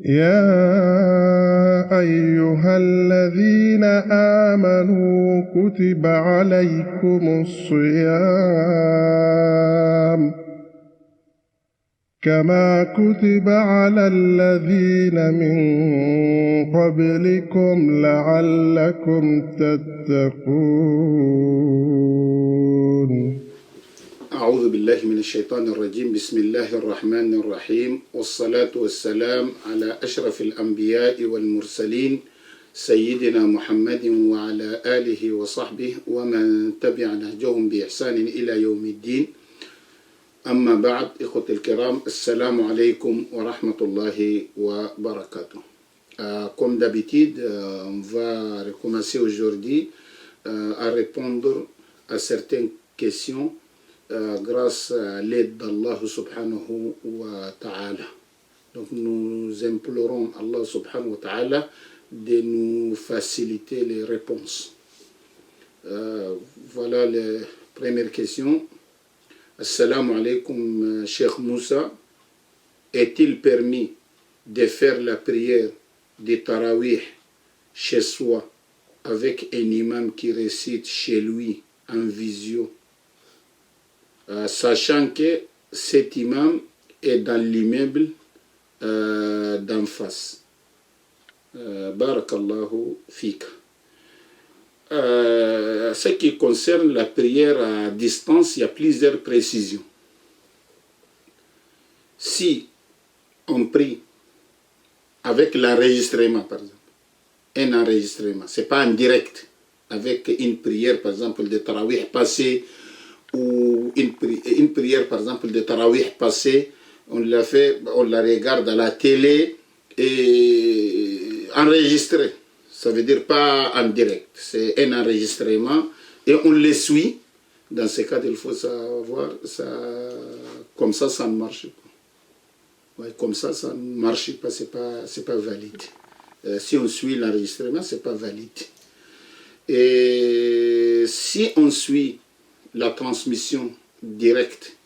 يا أيها الذين آمنوا كتب عليكم الصيام كما كتب على الذين من قبلكم لعلكم تتقون. أعوذ بالله من الشيطان الرجيم. بسم الله الرحمن الرحيم، والصلاة والسلام على أشرف الأنبياء والمرسلين سيدنا محمد وعلى آله وصحبه ومن تبع نهجهم بإحسان إلى يوم الدين. أما بعد، إخوة الكرام، السلام عليكم ورحمة الله وبركاته. Comme d'habitude, on va recommencer aujourd'hui à répondre à certaines questions grâce à l'aide d'Allah subhanahu wa ta'ala. Donc nous implorons Allah subhanahu wa ta'ala de nous faciliter les réponses. Voilà la première question. Assalamu alaikum, Cheikh Moussa. Est-il permis de faire la prière de Tarawih chez soi avec un imam qui récite chez lui en visio, sachant que cet imam est dans l'immeuble d'en face? Barakallahu fika. Ce qui concerne la prière à distance, il y a plusieurs précisions. Si on prie avec l'enregistrement, par exemple, un enregistrement, ce n'est pas en direct, avec une prière, par exemple, de Tarawih passée, ou une prière, par exemple, de Tarawih passée, on la regarde à la télé et enregistrée. Ça veut dire pas en direct, c'est un enregistrement et on le suit. Dans ce cas, il faut savoir, comme ça ne marche pas. Ouais, comme ça ne marche pas, c'est pas valide. Si on suit l'enregistrement, c'est pas valide. Et si on suit la transmission directe,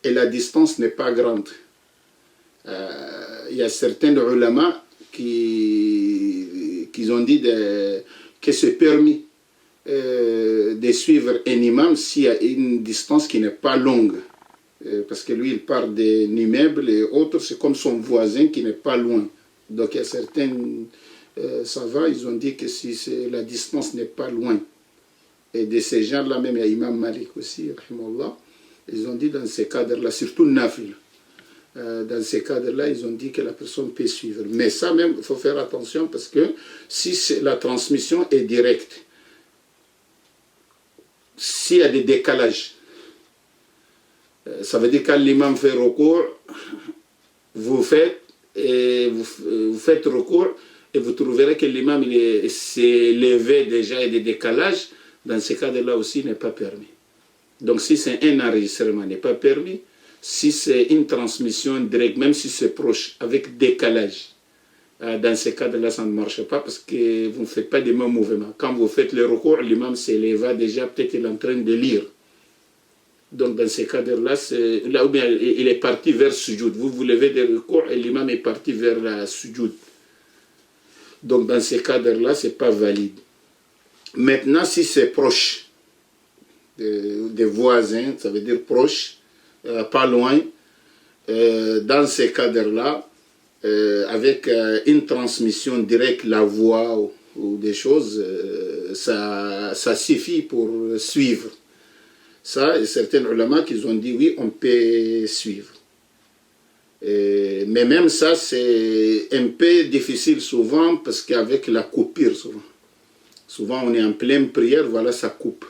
et la distance n'est pas grande, il y a certains ulama qui ont dit que c'est permis de suivre un imam s'il y a une distance qui n'est pas longue, parce que lui il part d'un immeuble et autres, c'est comme son voisin qui n'est pas loin. Donc il y a certains savants, ils ont dit que si la distance n'est pas loin, et de ces gens-là, même il y a Imam Malik aussi, rahimahullah, ils ont dit dans ces cadres-là, surtout Nafil, dans ces cadres-là, ils ont dit que la personne peut suivre. Mais ça même, il faut faire attention parce que si la transmission est directe, s'il y a des décalages, ça veut dire quand l'imam fait recours, vous faites recours et vous trouverez que l'imam s'est levé déjà et des décalages. Dans ces cas-là aussi, n'est pas permis. Donc si c'est un enregistrement, n'est pas permis. Si c'est une transmission directe, même si c'est proche, avec décalage, dans ces cas-là, ça ne marche pas parce que vous ne faites pas des mêmes mouvements. Quand vous faites le recours, l'imam s'est levé déjà, peut-être il est en train de lire. Donc dans ces cas-là, là où il est parti vers sujoud. Vous levez des recours et l'imam est parti vers la sujoud. Donc dans ces cas-là, ce n'est pas valide. Maintenant, si c'est proche des voisins, ça veut dire proche, pas loin, dans ces cadres-là, avec une transmission directe, la voix ou des choses, ça suffit pour suivre. Ça, et certains ulama qui ont dit oui, on peut suivre. Mais même ça, c'est un peu difficile souvent parce qu'avec la coupure, souvent on est en pleine prière, voilà, ça coupe.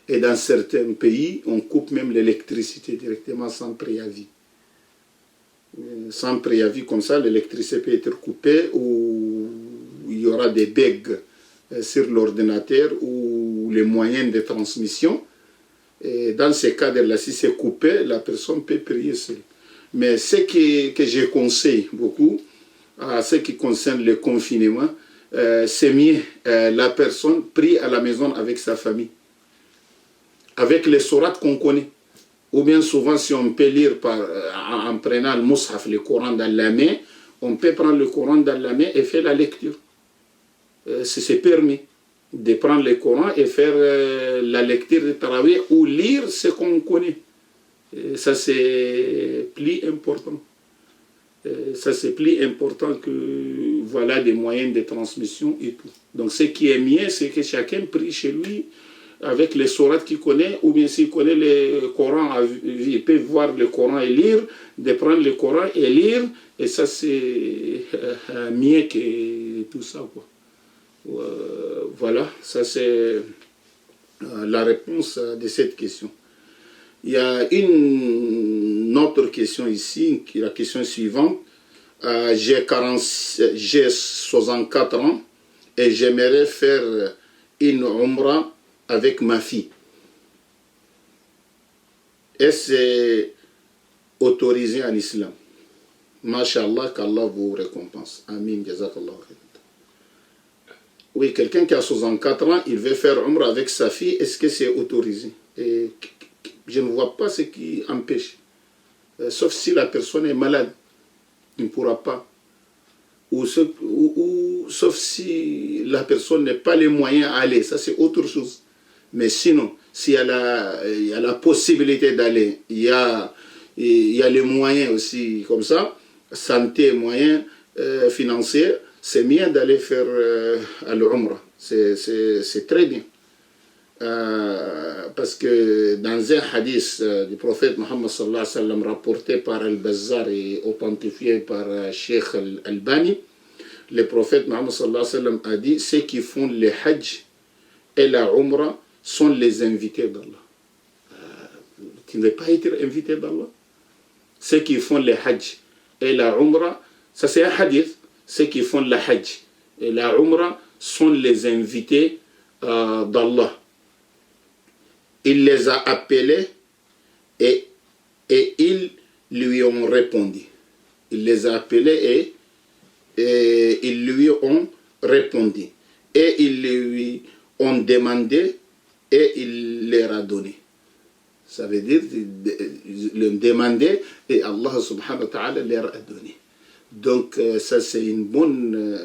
Et dans certains pays, on coupe même l'électricité directement sans préavis. Sans préavis, comme ça, l'électricité peut être coupée ou il y aura des bugs sur l'ordinateur ou les moyens de transmission. Et dans ces cas-là, si c'est coupé, la personne peut prier seule. Mais ce que je conseille beaucoup, à ce qui concerne le confinement, c'est mieux la personne prie à la maison avec sa famille, avec les sourates qu'on connaît. ou bien souvent si on peut lire en prenant le Mus'haf, le Coran dans la main, on peut prendre le Coran dans la main et faire la lecture. C'est permis de prendre le Coran et faire la lecture de Tarawih ou lire ce qu'on connaît. Ça c'est plus important. Ça c'est plus important que voilà des moyens de transmission et tout. Donc ce qui est mieux, c'est que chacun prie chez lui avec les sourates qu'il connaît, ou bien s'il connaît le Coran, il peut voir le Coran et lire, de prendre le Coran et lire, et ça c'est mieux que tout ça, quoi. Voilà, ça c'est la réponse de cette question. Il y a une autre question ici, la question suivante. J'ai 64 ans et j'aimerais faire une umrah avec ma fille. Est-ce autorisé en islam? Masha'Allah, qu'Allah vous récompense. Amin, jazakallah. Oui, quelqu'un qui a 64 ans, il veut faire umrah avec sa fille, est-ce que c'est autorisé? Et je ne vois pas ce qui empêche. Sauf si la personne est malade, il ne pourra pas. Ou sauf si la personne n'a pas les moyens à aller, ça c'est autre chose. Mais sinon, s'il y a la possibilité d'aller, il y a les moyens aussi comme ça, santé, moyens financiers, c'est mieux d'aller faire l'Umrah. C'est très bien. Parce que dans un hadith du prophète Mohammed sallallahu alayhi wa sallam rapporté par Al-Bazzar et authentifié par Sheikh Al-Albani, le prophète Mohammed sallallahu alayhi wa sallam a dit: ceux qui font le Hajj et la Umrah sont les invités d'Allah. Tu ne veux pas être invité d'Allah? Ceux qui font le Hajj et la Umrah, ça c'est un hadith, ceux qui font le Hajj et la Umrah sont les invités d'Allah. Il les a appelés et ils lui ont répondu. Il les a appelés et ils lui ont répondu. Et ils lui ont demandé et il leur a donné. Ça veut dire le demander et Allah subhanahu wa ta'ala leur a donné. Donc ça c'est une bonne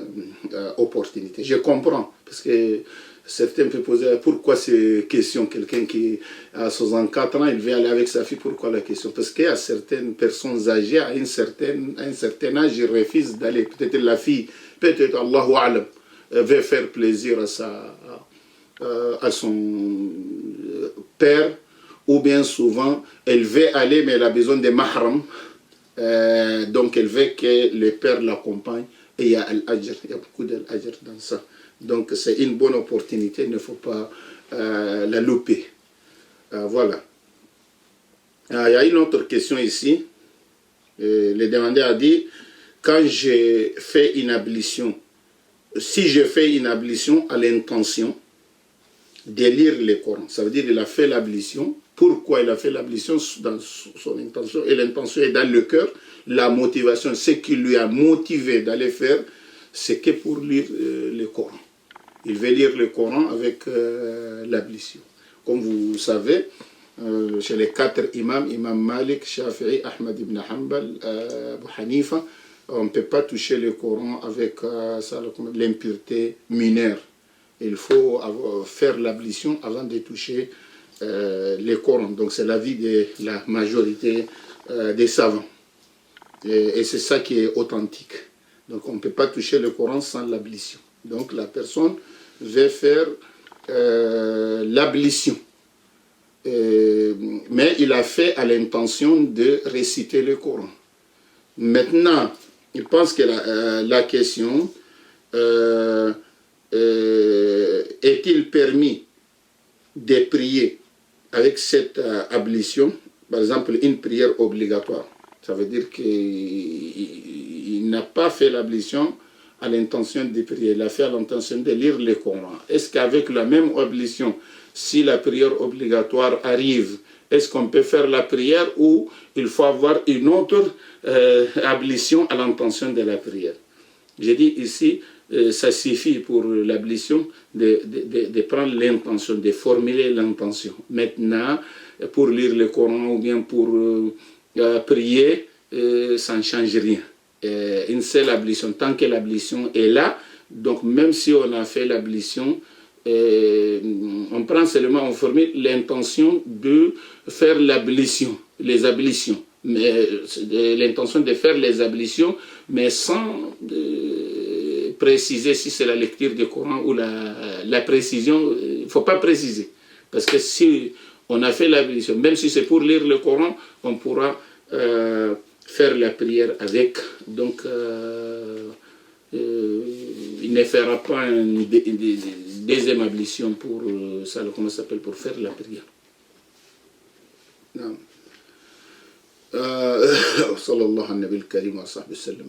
opportunité. Je comprends parce que certains peuvent poser pourquoi ces questions. Quelqu'un qui a 64 ans, il veut aller avec sa fille, pourquoi la question? Parce qu'il y a certaines personnes âgées à un certain âge, ils refusent d'aller. Peut-être la fille, peut-être Allahu A'lam, veut faire plaisir à son père, ou bien souvent elle veut aller mais elle a besoin de mahram, donc elle veut que le père l'accompagne, et il y a al-ajr, il y a beaucoup d'al-ajr dans ça. Donc c'est une bonne opportunité, il ne faut pas la louper. Voilà. Il y a une autre question ici. Le demandeur a dit: quand j'ai fait une ablution, si je fais une ablution à l'intention de lire le Coran, ça veut dire qu'il a fait l'ablution. Pourquoi il a fait l'ablution dans son intention? Et l'intention est dans le cœur. La motivation, ce qui lui a motivé d'aller faire, c'est que pour lire le Coran. Il veut lire le Coran avec l'ablution. Comme vous savez, chez les 4 imams, Imam Malik, Shafi'i, Ahmad ibn Hanbal, Abu Hanifa, on ne peut pas toucher le Coran avec l'impureté mineure. Il faut faire l'ablution avant de toucher le Coran. Donc c'est l'avis de la majorité des savants. Et c'est ça qui est authentique. Donc on ne peut pas toucher le Coran sans l'ablution. Donc la personne veut faire l'ablution. Mais il a fait à l'intention de réciter le Coran. Maintenant, il pense que la question est-il permis de prier avec cette ablution, par exemple une prière obligatoire? Ça veut dire qu'il n'a pas fait l'ablution à l'intention de prier, il a fait à l'intention de lire le Coran. Est-ce qu'avec la même ablution, si la prière obligatoire arrive, est-ce qu'on peut faire la prière ou il faut avoir une autre ablution à l'intention de la prière? J'ai dit ici, ça suffit pour l'ablution de prendre l'intention, de formuler l'intention. Maintenant, pour lire le Coran ou bien pour prier, ça ne change rien. Une seule ablution, tant que l'ablution est là, donc même si on a fait l'ablution, on prend seulement, on formule l'intention de faire l'ablution, les ablutions, mais l'intention de faire les ablutions, mais sans préciser si c'est la lecture du Coran ou la précision. Il ne faut pas préciser, parce que si on a fait l'ablution, même si c'est pour lire le Coran, on pourra faire la prière avec. Donc il ne fera pas une deuxième ablution pour ça, comment ça s'appelle, pour faire la prière. Non. صلى الله على النبي الكريم وصحبه وسلم.